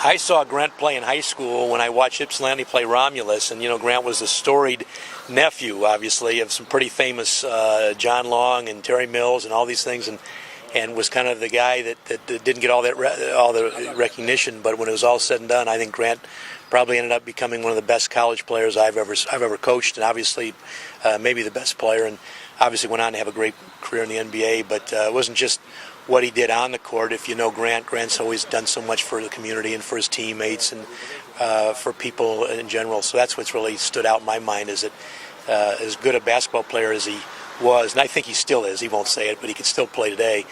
I saw Grant play in high school when I watched Ypsilanti play Romulus, and Grant was the storied nephew, obviously, of some pretty famous John Long and Terry Mills and all these things, and was kind of the guy that didn't get all the recognition. But when it was all said and done, I think Grant probably ended up becoming one of the best college players I've ever coached, and obviously maybe the best player, and obviously went on to have a great career in the NBA. But it wasn't just what he did on the court. If you know Grant's always done so much for the community and for his teammates and for people in general. So that's what's really stood out in my mind, is that as good a basketball player as he was, and I think he still is, he won't say it, but he could still play today,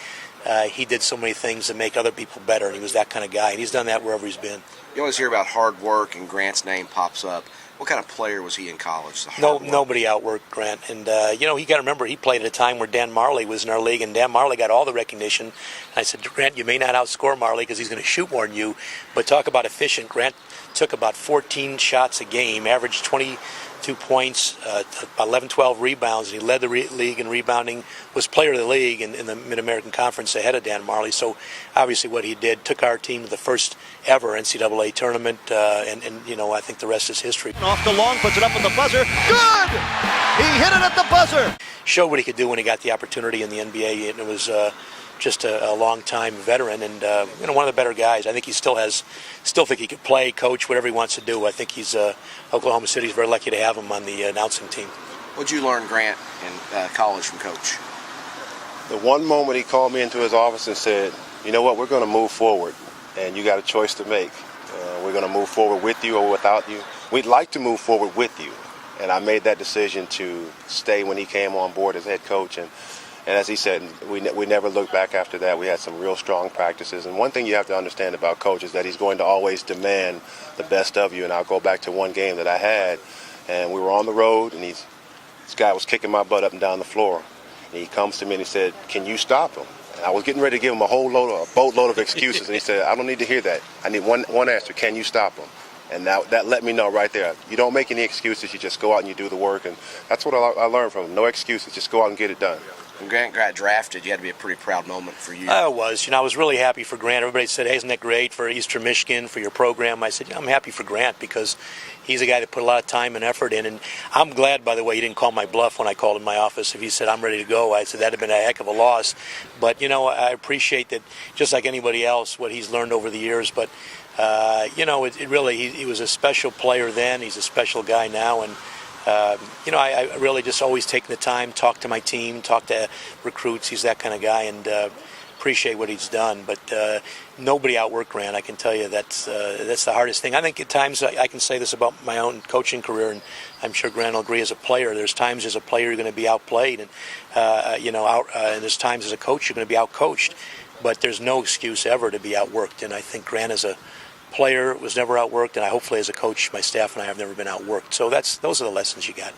he did so many things to make other people better, and he was that kind of guy, and he's done that wherever he's been. You always hear about hard work, and Grant's name pops up. What kind of player was he in college? Nobody outworked Grant, and you got to remember, he played at a time where Dan Marley was in our league, and Dan Marley got all the recognition. And I said, Grant, you may not outscore Marley because he's going to shoot more than you, but talk about efficient. Grant took about 14 shots a game, averaged 22 points, 11, 12 rebounds, and he led the league in rebounding, was player of the league in the Mid-American Conference ahead of Dan Marley. So obviously what he did took our team to the first ever NCAA tournament, and I think the rest is history. Off the long, puts it up on the buzzer. Good! He hit it at the buzzer! Showed what he could do when he got the opportunity in the NBA, and it was just a long-time veteran, and one of the better guys. I think he still think he could play, coach, whatever he wants to do. I think Oklahoma City's very lucky to have him on the announcing team. What did you learn, Grant, in college from Coach? The one moment he called me into his office and said, you know what, we're going to move forward, and you got a choice to make. We're going to move forward with you or without you. We'd like to move forward with you. And I made that decision to stay when he came on board as head coach. And as he said, we never looked back after that. We had some real strong practices. And one thing you have to understand about Coach is that he's going to always demand the best of you. And I'll go back to one game that I had, and we were on the road, and this guy was kicking my butt up and down the floor. And he comes to me and he said, can you stop him? And I was getting ready to give him a boatload of excuses. And he said, I don't need to hear that. I need one answer. Can you stop him? And that let me know right there. You don't make any excuses. You just go out and you do the work. And that's what I learned from him. No excuses. Just go out and get it done. When Grant got drafted, you had to be a pretty proud moment for you. I was. I was really happy for Grant. Everybody said, hey, isn't that great for Eastern Michigan, for your program? I said, I'm happy for Grant because he's a guy that put a lot of time and effort in. And I'm glad, by the way, he didn't call my bluff when I called in my office. If he said, I'm ready to go, I said, that'd have been a heck of a loss. But, I appreciate that, just like anybody else, what he's learned over the years. But, it really, he was a special player then. He's a special guy now. And, I really just always taking the time, talk to my team, talk to recruits. He's that kind of guy, and appreciate what he's done. But nobody outworked Grant. I can tell you that's the hardest thing. I think at times I can say this about my own coaching career, and I'm sure Grant will agree. As a player, there's times as a player you're going to be outplayed, and and there's times as a coach you're going to be outcoached. But there's no excuse ever to be outworked, and I think Grant as a player was never outworked, and hopefully as a coach, my staff and I have never been outworked. So those are the lessons you got.